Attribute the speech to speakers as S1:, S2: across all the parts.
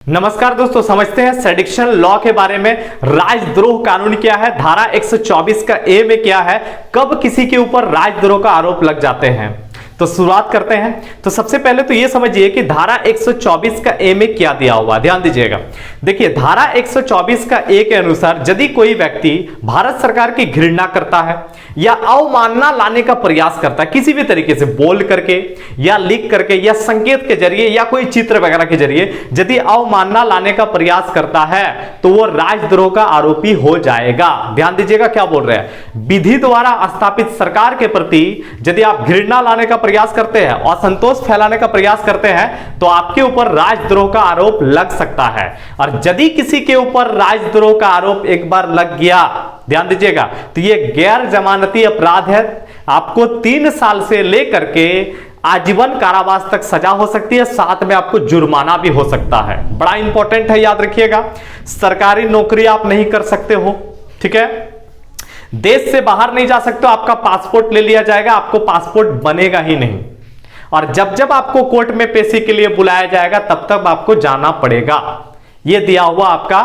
S1: नमस्कार दोस्तों, समझते हैं सेडिक्शन लॉ के बारे में। राजद्रोह कानून क्या है, धारा 124 का ए में क्या है, कब किसी के ऊपर राजद्रोह का आरोप लग जाते हैं। तो शुरुआत करते हैं। तो सबसे पहले तो यह समझिए कि धारा 124 का ए में क्या दिया हुआ, ध्यान दीजिएगा। देखिए, धारा 124 का ए के अनुसार यदि कोई व्यक्ति भारत सरकार की घृणा करता है या अवमानना लाने का प्रयास करता है, किसी भी तरीके से बोल करके या लिख करके या संकेत के जरिए या कोई चित्र वगैरह के जरिए यदि अवमानना लाने का प्रयास करता है तो वो राजद्रोह का आरोपी हो जाएगा। ध्यान दीजिएगा क्या बोल रहे हैं। विधि द्वारा स्थापित सरकार के प्रति यदि आप घृणा लाने का प्रयास करते हैं, असंतोष फैलाने का प्रयास करते हैं, तो आपके ऊपर राजद्रोह का आरोप लग सकता है। और यदि किसी के ऊपर राजद्रोह का आरोप एक बार लग गया, ध्यान दीजिएगा, तो यह गैर जमानती अपराध है। आपको 3 साल से लेकर के आजीवन कारावास तक सजा हो सकती है, साथ में आपको जुर्माना भी हो सकता है। बड़ा इंपॉर्टेंट है, याद रखिएगा। सरकारी नौकरी आप नहीं कर सकते हो, ठीक है। देश से बाहर नहीं जा सकते हो, आपका पासपोर्ट ले लिया जाएगा, आपको पासपोर्ट बनेगा ही नहीं। और जब जब आपको कोर्ट में पेशी के लिए बुलाया जाएगा तब तक आपको जाना पड़ेगा। यह दिया हुआ आपका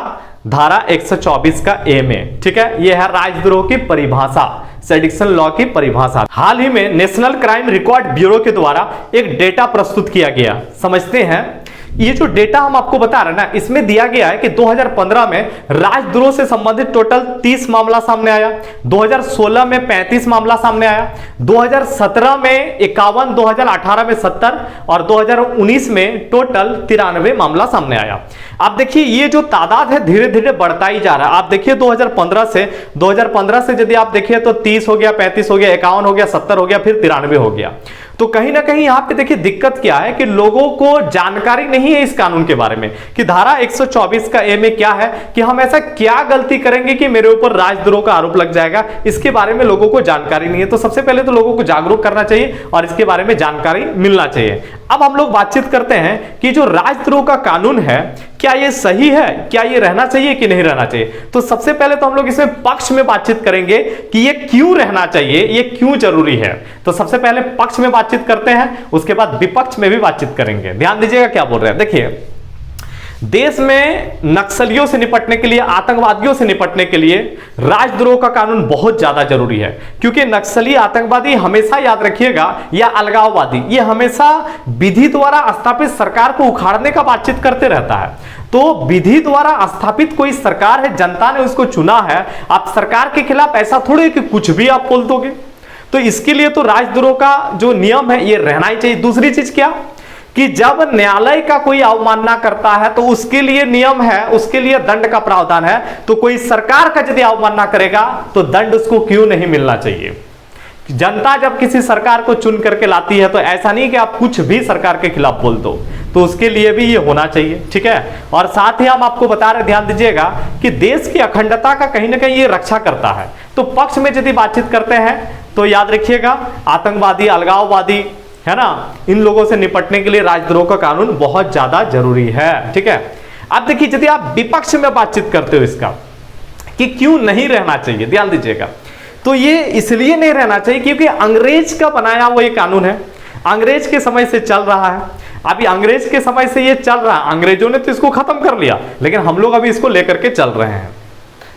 S1: धारा 124 का ए में, ठीक है। यह है राजद्रोह की परिभाषा, सेडिक्शन लॉ की परिभाषा। हाल ही में नेशनल क्राइम रिकॉर्ड ब्यूरो के द्वारा एक डेटा प्रस्तुत किया गया, समझते हैं। ये जो डेटा हम आपको बता रहे हैं ना, इसमें दिया गया है कि 2015 में राजद्रोह से संबंधित टोटल 30 मामला सामने आया, 2016 में 35 मामला सामने आया, 2017 में 51, 2018 में 70 और 2019 में टोटल 93 मामला सामने आया। आप देखिए, ये जो तादाद है धीरे धीरे बढ़ता ही जा रहा है। आप देखिए 2015 से यदि आप देखिए तो 30 हो गया, 35 हो गया, 51 हो गया, 70 हो गया, फिर 93 हो गया। तो कहीं ना कहीं यहां पे देखिए दिक्कत क्या है कि लोगों को जानकारी नहीं है इस कानून के बारे में कि धारा 124 का ए में क्या है, कि हम ऐसा क्या गलती करेंगे कि मेरे ऊपर राजद्रोह का आरोप लग जाएगा। इसके बारे में लोगों को जानकारी नहीं है। तो सबसे पहले तो लोगों को जागरूक करना चाहिए और इसके बारे में जानकारी मिलना चाहिए। अब हम लोग बातचीत करते हैं कि जो राजद्रोह का कानून है, क्या ये सही है, क्या ये रहना चाहिए कि नहीं रहना चाहिए। तो सबसे पहले तो हम लोग इसमें पक्ष में बातचीत करेंगे कि ये क्यों रहना चाहिए, ये क्यों जरूरी है। तो सबसे पहले पक्ष में बातचीत करते हैं, उसके बाद विपक्ष में भी बातचीत करेंगे। ध्यान दीजिएगा क्या बोल रहे हैं। देखिए, देश में नक्सलियों से निपटने के लिए, आतंकवादियों से निपटने के लिए राजद्रोह का कानून बहुत ज्यादा जरूरी है। क्योंकि नक्सली, आतंकवादी हमेशा, याद रखिएगा, या अलगाववादी, ये हमेशा विधि द्वारा स्थापित सरकार को उखाड़ने का बातचीत करते रहता है। तो विधि द्वारा स्थापित कोई सरकार है, जनता ने उसको चुना है। आप सरकार के खिलाफ ऐसा थोड़े कि कुछ भी आप बोल दोगे। तो इसके लिए तो राजद्रोह का जो नियम है ये रहना ही चाहिए। दूसरी चीज क्या कि जब न्यायालय का कोई अवमानना करता है तो उसके लिए नियम है, उसके लिए दंड का प्रावधान है। तो कोई सरकार का यदि अवमानना करेगा तो दंड उसको क्यों नहीं मिलना चाहिए। जनता जब किसी सरकार को चुन करके लाती है तो ऐसा नहीं कि आप कुछ भी सरकार के खिलाफ बोल दो, तो उसके लिए भी ये होना चाहिए, ठीक है। और साथ ही हम आपको बता रहे, ध्यान दीजिएगा, कि देश की अखंडता का कहीं ना कहीं ये रक्षा करता है। तो पक्ष में यदि बातचीत करते हैं तो याद रखिएगा, आतंकवादी, अलगाववादी, है ना, इन लोगों से निपटने के लिए राजद्रोह का कानून बहुत ज्यादा जरूरी है, ठीक है। अब देखिए, यदि आप विपक्ष में बातचीत करते हो इसका कि क्यों नहीं रहना चाहिए, ध्यान दीजिएगा, तो ये इसलिए नहीं रहना चाहिए क्योंकि अंग्रेज का बनाया हुआ ये कानून है, अंग्रेज के समय से चल रहा है। अभी अंग्रेज के समय से ये चल रहा है, अंग्रेजों ने तो इसको खत्म कर लिया, लेकिन हम लोग अभी इसको लेकर के चल रहे हैं।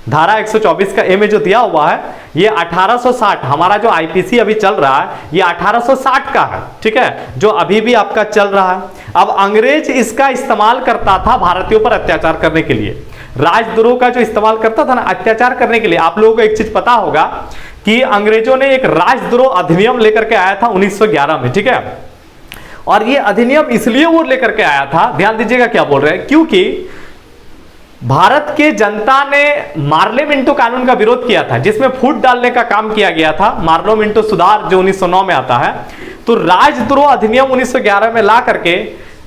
S1: धारा 124 का ए में जो दिया हुआ है ये 1860, हमारा जो आईपीसी अभी चल रहा है ये 1860 का है, ठीक है, जो अभी भी आपका चल रहा है। अब अंग्रेज इसका इस्तेमाल करता था भारतीयों पर अत्याचार करने के लिए, राजद्रोह का जो इस्तेमाल करता था ना अत्याचार करने के लिए। आप लोगों को एक चीज पता होगा कि अंग्रेजों ने एक राजद्रोह अधिनियम लेकर के आया था 1911 में, ठीक है। और ये अधिनियम इसलिए वो लेकर के आया था, ध्यान दीजिएगा क्या बोल रहे हैं, क्योंकि भारत के जनता ने मार्ले मिंटो कानून का विरोध किया था, जिसमें फूट डालने का काम किया गया था। मार्लो मिंटो सुधार जो 1909 में आता है, तो राजद्रोह अधिनियम 1911 में ला करके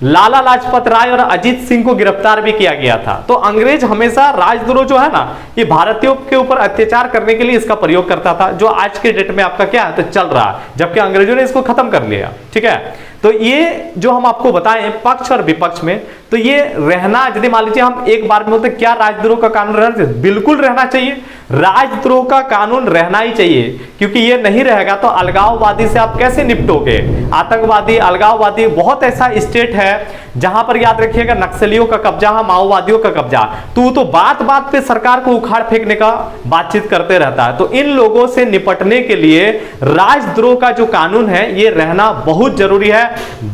S1: लाला लाजपत राय और अजीत सिंह को गिरफ्तार भी किया गया था। तो अंग्रेज हमेशा राजद्रोह जो है ना, ये भारतीयों के ऊपर अत्याचार करने के लिए इसका प्रयोग करता था, जो आज के डेट में आपका क्या है तो चल रहा है, जबकि अंग्रेजों ने इसको खत्म कर लिया, ठीक है। तो ये जो हम आपको बताएं पक्ष और विपक्ष में, तो ये रहना, यदि मान लीजिए हम एक बार में होते, क्या राजद्रोह का कानून रहना चाहिए? बिल्कुल रहना चाहिए, राजद्रोह का कानून रहना ही चाहिए, क्योंकि ये नहीं रहेगा तो अलगाववादी से आप कैसे निपटोगे? आतंकवादी, अलगाववादी, बहुत ऐसा स्टेट है जहां पर याद रखिएगा नक्सलियों का कब्जा है, माओवादियों का कब्जा, तो बात बात पे सरकार को उखाड़ फेंकने का बातचीत करते रहता है। तो इन लोगों से निपटने के लिए राजद्रोह का जो कानून है ये रहना बहुत जरूरी है।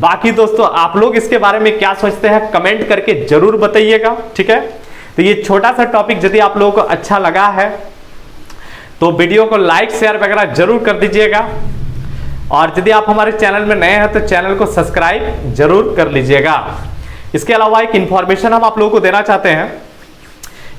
S1: बाकी दोस्तों आप लोग इसके बारे में क्या सोचते हैं कमेंट करके जरूर बताइएगा, ठीक है। तो ये छोटा सा टॉपिक यदि आप लोगों को अच्छा लगा है तो वीडियो को लाइक शेयर वगैरह जरूर कर दीजिएगा, और यदि आप हमारे चैनल में नए हैं तो चैनल को सब्सक्राइब जरूर कर लीजिएगा। इसके अलावा एक इंफॉर्मेशन हम आप लोगों को देना चाहते हैं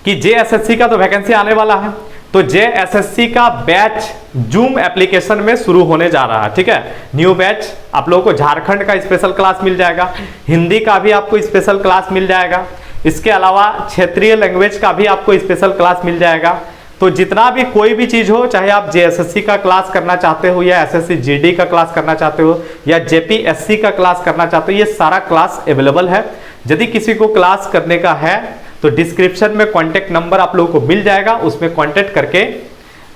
S1: कि जेएसएससी का तो वैकेंसी आने वाला है, तो जेएसएससी का बैच जूम एप्लीकेशन में शुरू होने जा रहा है, ठीक है। न्यू बैच आप लोगों को झारखंड का स्पेशल क्लास मिल जाएगा, हिंदी का भी आपको स्पेशल क्लास मिल जाएगा, इसके अलावा क्षेत्रीय लैंग्वेज का भी आपको स्पेशल क्लास मिल जाएगा। तो जितना भी कोई भी चीज हो, चाहे आप जेएसएससी का क्लास करना चाहते हो या एसएससी जीडी का क्लास करना चाहते हो या जेपीएससी का क्लास करना चाहते हो, ये सारा क्लास अवेलेबल है। यदि किसी को क्लास करने का है तो डिस्क्रिप्शन में कॉन्टेक्ट नंबर आप लोगों को मिल जाएगा, उसमें कॉन्टेक्ट करके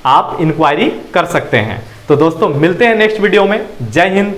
S1: आप इंक्वायरी कर सकते हैं। तो दोस्तों मिलते हैं नेक्स्ट वीडियो में। जय हिंद,